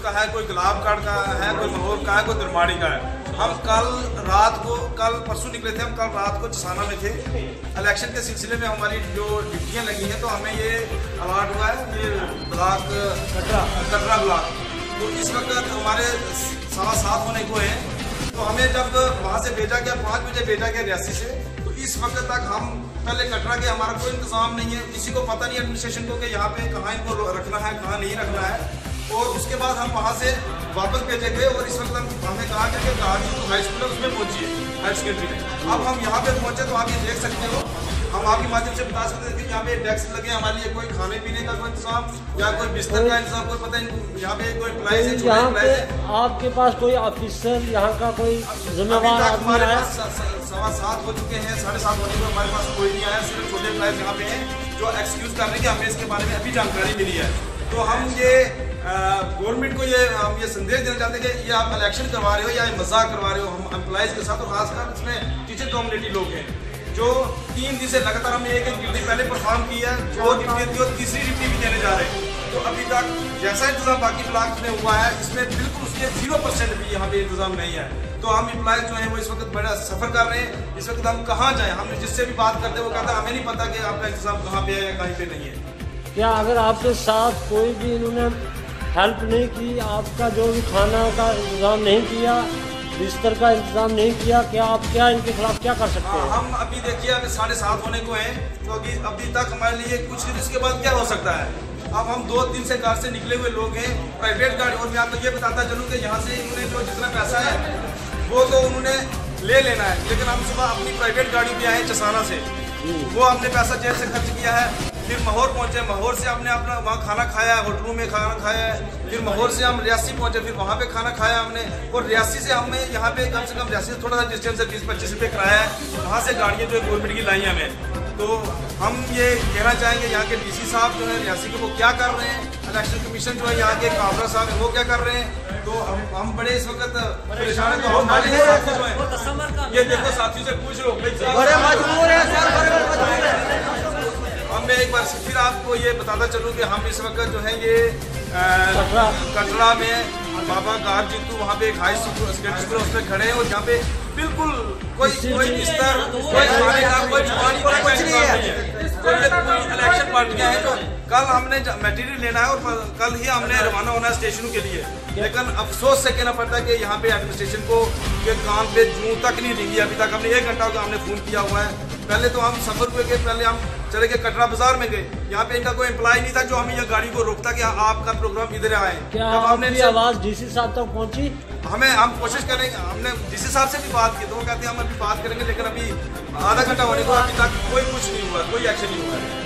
का है, कोई गुलाबगढ़ का है, कोई महौर का है, कोई दरमाड़ी का है। हम कल परसों निकले थे, हम कल रात को चसाना में थे। इलेक्शन के सिलसिले में हमारी जो ड्यूटियाँ लगी हैं तो हमें ये अलॉट हुआ है, ये ब्लॉक कटरा ब्लॉक। तो इस वक्त हमारे 7:15 होने को है। तो हमें जब वहाँ से भेजा गया, 5 बजे भेजा गया रियासी से, तो इस वक्त तक हम पहले कटरा के हमारा कोई इंतजाम नहीं है, किसी को पता नहीं एडमिनिस्ट्रेशन को कि यहाँ पे कहाँ इनको रखना है, कहाँ नहीं रखना है। और उसके बाद हम वहाँ से वापस भेजे गए और इस वक्त हमें कहा गया कि गाजी हाई स्कूल है उसमें पहुँचिए, हायर सेकेंडरी में। अब हम यहाँ पे पहुँचे तो आप ये देख सकते हो, हम आपके माध्यम से बता सकते हैं कि यहाँ पे डेस्क लगे हमारे लिए, कोई खाने पीने का कोई इंतजाम या कोई बिस्तर का इंतजाम, कोई पता नहीं यहाँ पे कोई प्लाइज है, छोटे प्लाइज है। आपके पास कोई ऑफिसर यहाँ का कोई जिम्मेवार आदमी आया? 7:15 हो चुके हैं, 7:30 होने को हमारे पास कोई नहीं आया। सिर्फ छोटे प्लाइज यहाँ पे हैं जो एक्सक्यूज कर रहे हैं कि हमें इसके बारे में अभी जानकारी मिली है। तो हम ये गवर्नमेंट को हम ये संदेश देना चाहते हैं कि ये आप इलेक्शन करवा रहे हो या मजाक करवा रहे हो हम एम्प्लॉइज के साथ, और खासकर इसमें टीचर कम्युनिटी लोग हैं जो 3 दिन से लगातार हमने एक ड्यूटी पहले परफॉर्म की है, 2 ड्यूटी थी और तीसरी ड्यूटी भी देने जा रहे हैं। तो अभी तक जैसा इंतजाम बाकी ब्लॉक में हुआ है, इसमें बिल्कुल उसके 0% भी यहाँ पे इंतजाम नहीं है। तो हम एम्प्लॉइज जो है वो इस वक्त बड़ा सफर कर रहे हैं। इस वक्त हम कहाँ जाएं, हमने जिससे भी बात करते वो कहता है हमें नहीं पता कि आपका इंतजाम कहाँ पे है या कहीं पे नहीं है। क्या अगर आपके साथ कोई भी इन्होंने हेल्प नहीं की, आपका जो भी खाना का इंतजाम नहीं किया, बिस्तर का इंतजाम नहीं किया, क्या आप इनके खिलाफ क्या कर सकते हैं? हम अभी देखिए अभी 7:30 होने को हैं, तो अभी तक हमारे लिए कुछ नहीं, इसके बाद क्या हो सकता है। अब हम 2 दिन से घर से निकले हुए लोग हैं, प्राइवेट गाड़ी, और मैं आपको ये बताता चलूँ कि यहाँ से इन्होंने जो जितना पैसा है वो तो उन्होंने ले लेना है, लेकिन हम सुबह अपनी प्राइवेट गाड़ी पे आए चसाना से, वो हमने पैसा जेब से खर्च किया है। फिर महौर पहुंचे, महौर से हमने अपना वहाँ खाना खाया, होटलों में खाना खाया है। फिर महौर से हम रियासी पहुंचे, फिर वहाँ पे खाना खाया हमने, और रियासी से हमें यहाँ पे कम से कम रियासी से थोड़ा सा डिस्टेंस है, 20-25 रुपये किराया है। वहाँ से गाड़ियाँ जो गवर्नमेंट की लाई हमें। तो हम ये कहना चाहेंगे यहाँ के डीसी साहब जो है रियासी के, वो क्या कर रहे हैं, इलेक्शन कमीशन जो है यहाँ के काबरा साहब है वो क्या कर रहे हैं। तो हम बड़े इस वक्त परेशान है। तो हमारे ये देखो साथियों से पूछ लो, हम मैं एक बार फिर आपको ये बताता चलूँ कि हम इस वक्त जो है ये कटरा में बाबा गार जितू वहाँ पे एक हाई सेकेंडरी स्कूल उस पर खड़े हैं, और यहाँ पे बिल्कुल कोई बिस्तर, कोई खाने का, कोई कुछ नहीं है। कोई इलेक्शन पार्टियाँ हैं। तो कल हमने मटेरियल लेना है और कल ही हमने रवाना होना है स्टेशनों के लिए, लेकिन अफसोस से कहना पड़ता है कि यहाँ पे एडमिनिस्ट्रेशन को के काम पे जूं तक नहीं रिंगी अभी तक। हमने 1 घंटा हमने फ़ोन किया हुआ है। पहले तो हम सफर हुए के पहले हम चले गए कटरा बाजार में गए, यहाँ पे इनका कोई एम्प्लॉय नहीं था जो हमें यहाँ गाड़ी को रोकता कि आपका प्रोग्राम इधर आए। क्या आपकी आवाज़ डीसी साहब तक पहुँची? हम कोशिश करेंगे, हमने डीसी साहब से भी बात की तो वो कहते हैं हम अभी बात करेंगे, लेकिन अभी आधा घंटा होने को अभी तक कोई कुछ नहीं हुआ, कोई एक्शन नहीं हुआ है।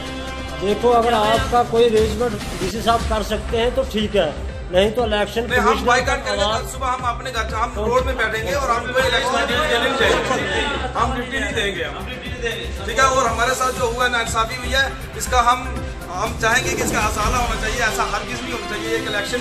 देखो अगर आपका कोई अरेंजमेंट डीसी साहब कर सकते हैं तो ठीक है, नहीं तो इलेक्शन हम बाइकाट करेंगे। कल सुबह हम अपने घर हम रोड में बैठेंगे और हम कोई इलेक्शन ड्यूटी देने नहीं जाएंगे, हम ड्यूटी नहीं देंगे, ठीक है। और हमारे साथ जो हुआ नाइंसाफी हुई है, इसका हम चाहेंगे कि इसका असाला होना चाहिए, ऐसा हरगिज़ नहीं होना चाहिए। एक इलेक्शन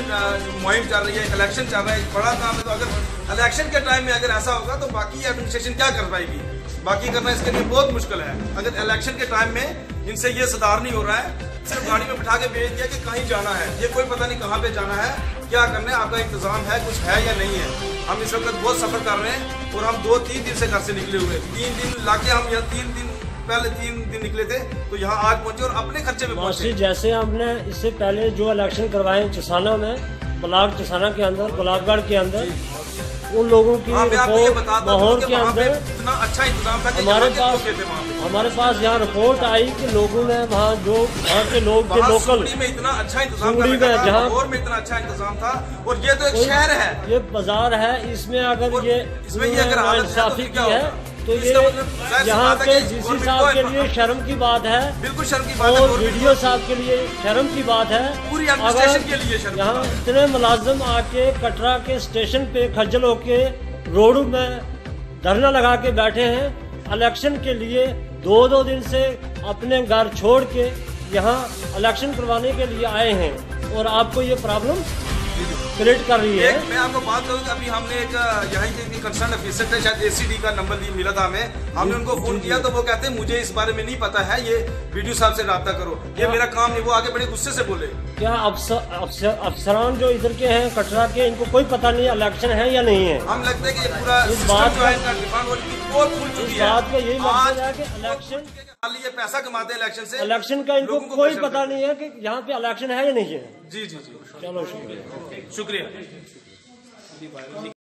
मुहिम चल रही है, एक इलेक्शन चल रहा है, एक बड़ा काम है। तो अगर इलेक्शन के टाइम में अगर ऐसा होगा तो बाकी एडमिनिस्ट्रेशन क्या कर पाएगी, बाकी करना इसके लिए बहुत मुश्किल है। अगर इलेक्शन के टाइम में इनसे ये सुधार नहीं हो रहा है, सिर्फ गाड़ी में बिठा के भेज दिया कि कहीं जाना है, ये कोई पता नहीं कहाँ पे जाना है, क्या करना है, आपका इंतजाम है, कुछ है या नहीं है। हम इस वक्त बहुत सफर कर रहे हैं और हम 2-3 दिन से घर से निकले हुए, 3 दिन लाके हम यहाँ 3 दिन पहले 3 दिन निकले थे, तो यहाँ आज पहुंचे और अपने खर्चे में पहुंचे। जैसे हमने इससे पहले जो इलेक्शन करवाए चसाना में, ब्लॉक चसाना के अंदर, गुलाबगढ़ के अंदर, उन लोगों की माहौल के अंदर इतना अच्छा इंतजाम था। हमारे पास यहाँ रिपोर्ट आई कि लोगों ने वहाँ के लोग के लोकल में इतना अच्छा इंतजाम था, जहाँ और में इतना अच्छा इंतजाम था। और ये तो एक शहर है, ये बाजार है, इसमें अगर ये नाइंसाफी की है तो ये यहाँ के डीसी साहब के लिए शर्म की बात है, बिल्कुल शर्म की बात है, और वीडियो साहब के लिए शर्म की बात है, पूरी एडमिनिस्ट्रेशन के लिए शर्म। यहाँ इतने मुलाजिम आके कटरा के स्टेशन पे खज्जल होके रोड में धरना लगा के बैठे हैं इलेक्शन के लिए। 2-2 दिन से अपने घर छोड़ के यहाँ इलेक्शन करवाने के लिए आए हैं, और आपको ये प्रॉब्लम क्रिएट कर रही है। मैं आपको बात करूँ कि अभी हमने एक यहाँ के कंसर्न ऑफिसर थे, शायद ACD का नंबर मिला था हमें, हमने उनको फोन किया तो वो कहते हैं मुझे इस बारे में नहीं पता है, ये वीडियो साहब से राब्ता करो, ये मेरा काम नहीं। वो आगे बड़े गुस्से से बोले। क्या अफसरान जो इधर के हैं कटरा के, इनको कोई पता नहीं इलेक्शन है या नहीं है? हम लगता है कि ये पूरा इस बात जो है इनका डिमांड और खुल चुकी है। बात का यही मतलब है कि इलेक्शन खाली ये पैसा कमाते हैं इलेक्शन से, इलेक्शन का इनको कोई पता नहीं है कि यहाँ पे इलेक्शन है या नहीं है। जी जी जी, चलो शुक्रिया। शुक्रिया।